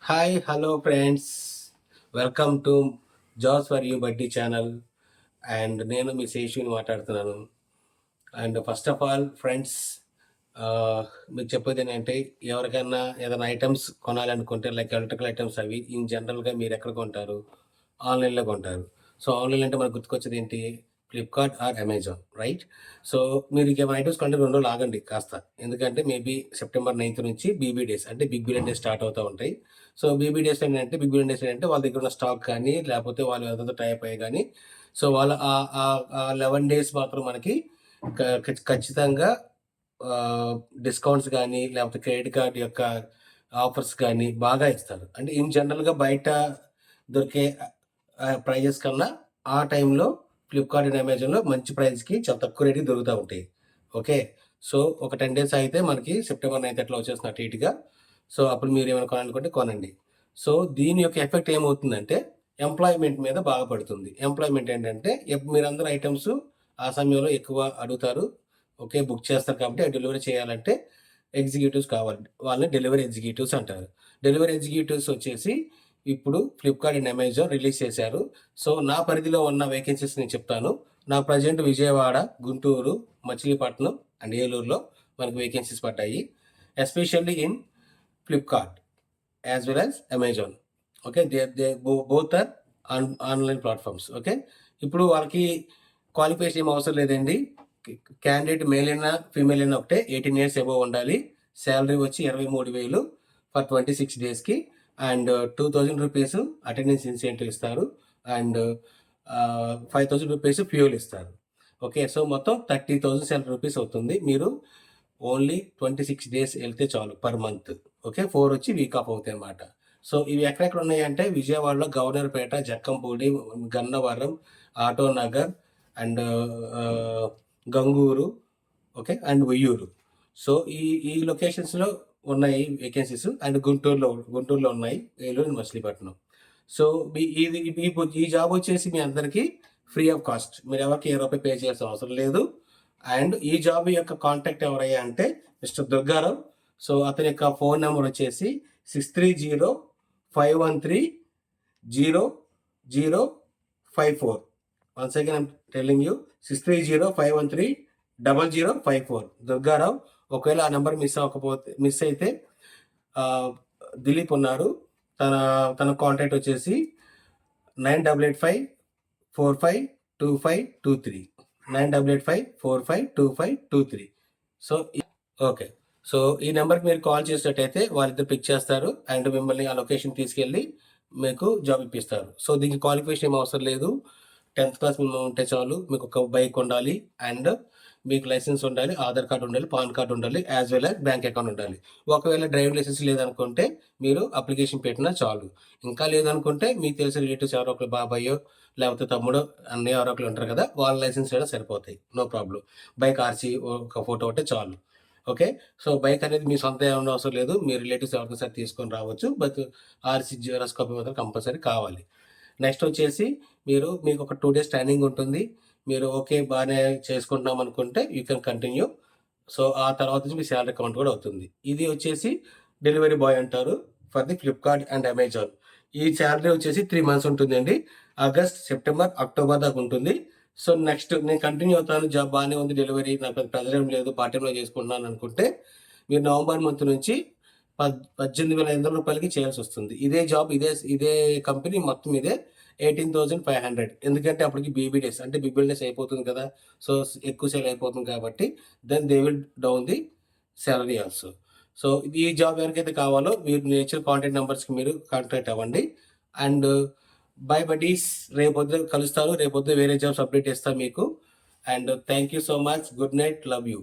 Hi hello friends, welcome to jobs for you బడ్డీ channel. And నేను మీ శేషుని మాట్లాడుతున్నాను. And first of all friends, మీకు చెప్పేది ఏంటంటే, ఎవరికైనా ఏదైనా ఐటమ్స్ కొనాలనుకుంటే లైక్ ఎలక్ట్రికల్ ఐటమ్స్ అవి ఇన్ జనరల్గా మీరు ఎక్కడ కొంటారు? ఆన్లైన్లో కొంటారు. సో ఆన్లైన్ అంటే మనకు గుర్తుకొచ్చేది ఏంటి? Flipkart or Amazon, right? So మీరు ఇంకేమైనా ఐటమ్స్ కొంటే 2 రోజులు ఆగండి కాస్త. ఎందుకంటే మేబీ సెప్టెంబర్ 9th నుంచి బీబీ డేస్ అంటే బిగ్ బిలియన్ డేస్ స్టార్ట్ అవుతూ ఉంటాయి. సో బీబీ డేస్ ఏంటంటే, బిగ్ బిలియన్ డేస్ ఏంటంటే వాళ్ళ దగ్గర ఉన్న స్టాక్ కానీ లేకపోతే వాళ్ళు ఎవరితో టైప్ అయ్యి కానీ, సో వాళ్ళ ఆ 11 డేస్ మాత్రం మనకి ఖచ్చితంగా డిస్కౌంట్స్ కానీ లేకపోతే క్రెడిట్ కార్డ్ యొక్క ఆఫర్స్ కానీ బాగా ఇస్తారు. అంటే ఇన్ జనరల్గా బయట దొరికే ప్రైజెస్ కన్నా ఆ టైంలో ఫ్లిప్కార్ట్ అండ్ అమెజాన్లో మంచి ప్రైస్కి చాలా తక్కువ రేటుకి దొరుకుతూ ఉంటాయి. ఓకే, సో ఒక 10 డేస్ అయితే మనకి సెప్టెంబర్ 9th అట్లా వచ్చేస్తుంది అటు ఇటుగా. సో అప్పుడు మీరు ఏమైనా కొనాలనుకుంటే కొనండి. సో దీని యొక్క ఎఫెక్ట్ ఏమవుతుందంటే ఎంప్లాయ్మెంట్ మీద బాగా పడుతుంది. ఎంప్లాయ్మెంట్ ఏంటంటే మీరందరూ ఐటమ్స్ ఆ సమయంలో ఎక్కువ అడుగుతారు. ఓకే, బుక్ చేస్తారు కాబట్టి డెలివరీ చేయాలంటే ఎగ్జిక్యూటివ్స్ కావాలి. వాళ్ళని డెలివరీ ఎగ్జిక్యూటివ్స్ అంటారు. డెలివరీ ఎగ్జిక్యూటివ్స్ వచ్చేసి ఇప్పుడు ఫ్లిప్కార్ట్ అండ్ అమెజాన్ రిలీజ్ చేశారు. సో నా పరిధిలో ఉన్న వేకెన్సీస్ నేను చెప్తాను. నా ప్రజెంట్ విజయవాడ, గుంటూరు, మచిలీపట్నం అండ్ ఏలూరులో మనకు వేకెన్సీస్ పడ్డాయి. Especially in Flipkart as well as Amazon. Okay, they both are online platforms. Okay, ఇప్పుడు వాళ్ళకి క్వాలిఫికేషన్ ఏం అవసరం లేదండి. క్యాండిడేట్ మేల్ అయినా ఫీమేల్ అయినా ఒకటే, 18 years అబోవ్ ఉండాలి. శాలరీ వచ్చి 23,000 ఫర్ 26 daysకి. అండ్ 2,000 రూపీస్ అటెండెన్స్ ఇన్సెంటివ్ ఇస్తారు. అండ్ 5,000 రూపీస్ ఫ్యూయల్ ఇస్తారు. ఓకే, సో మొత్తం 30,000 రూపీస్ అవుతుంది. మీరు ఓన్లీ 26 days వెళ్తే చాలు పర్ మంత్. ఓకే, 4 వచ్చి వీక్ ఆఫ్ అవుతాయి అన్నమాట. సో ఇవి ఎక్కడెక్కడ ఉన్నాయంటే విజయవాడలో Governorpet, Jakkampudi, Gannavaram, auto Nagar and Gangur, okay, and Uyyuru. So ఈ లొకేషన్స్లో ఉన్నాయి వేకెన్సీస్. అండ్ గుంటూరులో ఉన్నాయి, ఏలూరు, మచిలీపట్నం. సో ఇది ఈ జాబ్ వచ్చేసి మీ అందరికీ ఫ్రీ ఆఫ్ కాస్ట్. మీరు ఎవరికి రూపాయి పే చేయాల్సిన అవసరం లేదు. అండ్ ఈ జాబ్ యొక్క కాంటాక్ట్ ఎవరయ్యా అంటే మిస్టర్ దుర్గారావు. సో అతని యొక్క ఫోన్ నెంబర్ వచ్చేసి 630-513-0054. Once again I'm telling you, 630-513-0054 Durgarao. ఒకవేళ ఆ నెంబర్ మిస్ అయితే దిలీప్ ఉన్నారు, తన కాంటాక్ట్ వచ్చేసి 9885452523 9885452523. సో ఓకే, సో ఈ నెంబర్కి మీరు కాల్ చేసినట్టయితే వాళ్ళిద్దరు పిక్ చేస్తారు అండ్ మిమ్మల్ని ఆ లొకేషన్ తీసుకెళ్ళి మీకు జాబ్ ఇప్పిస్తారు. సో దీనికి క్వాలిఫికేషన్ ఏం అవసరం లేదు. 10th క్లాస్ మినిమం ఉంటే చాలు. మీకు ఒక బైక్ ఉండాలి అండ్ మీకు లైసెన్స్ ఉండాలి, ఆధార్ కార్డు ఉండాలి, పాన్ కార్డు ఉండాలి, as well as bank account ఉండాలి. ఒకవేళ డ్రైవింగ్ లైసెన్స్ లేదనుకుంటే మీరు అప్లికేషన్ పెట్టినా చాలు. ఇంకా లేదనుకుంటే మీకు తెలిసిన రిలేటివ్స్ ఎవరో ఒకరు, బాబాయ్యో లేకపోతే తమ్ముడో, అన్నయ్య ఎవరో ఒకరు ఉంటారు కదా, వాళ్ళ లైసెన్స్ అయినా సరిపోతాయి, నో ప్రాబ్లం. బైక్ ఆర్సీ ఒక ఫోటో ఉంటే చాలు. ఓకే, సో బైక్ అనేది మీ సొంత ఏమన్నా అవసరం లేదు, మీ రిలేటివ్స్ ఎవరికైనా సరే తీసుకొని రావచ్చు. బట్ ఆర్సీ జిరాక్స్ కాపీ మాత్రం కంపల్సరీ కావాలి. నెక్స్ట్ వచ్చేసి మీకు ఒక 2 days ట్రైనింగ్ ఉంటుంది. మీరు ఓకే బాగానే చేసుకుంటున్నాం అనుకుంటే యూ కెన్ కంటిన్యూ. సో ఆ తర్వాత నుంచి మీ శాలరీ అకౌంట్ కూడా అవుతుంది. ఇది వచ్చేసి డెలివరీ బాయ్ అంటారు for the Flipkart and Amazon. ఈ శాలరీ వచ్చేసి 3 months ఉంటుందండి. ఆగస్ట్, సెప్టెంబర్, అక్టోబర్ దాకా ఉంటుంది. సో నెక్స్ట్ నేను కంటిన్యూ అవుతాను, జాబ్ బాగానే ఉంది, డెలివరీ నాకు ప్రెజర్ ఏం లేదు, పార్ట్ టైంలో చేసుకుంటున్నాను అనుకుంటే మీరు నవంబర్ మంత్ నుంచి 18,500 రూపాయలకి చేయాల్సి వస్తుంది. ఇదే జాబ్, ఇదే కంపెనీ మొత్తం ఇదే 18,500. ఎందుకంటే అప్పటికి బీబీ డేస్ అంటే బిగ్ బిల్ డేస్ అయిపోతుంది కదా. సో ఎక్కువ సేల్ అయిపోతుంది కాబట్టి then they will down the salary also. So ఈ జాబ్ ఎవరికైతే కావాలో మీరు నేచర్ కాంటాక్ట్ నెంబర్స్కి మీరు కాంటాక్ట్ అవ్వండి. అండ్ బై బడీస్, రేపొద్దు కలుస్తారు. రేపొద్దు వేరే జాబ్స్ అప్డేట్ చేస్తాను మీకు. And thank you so much. Good night, love you.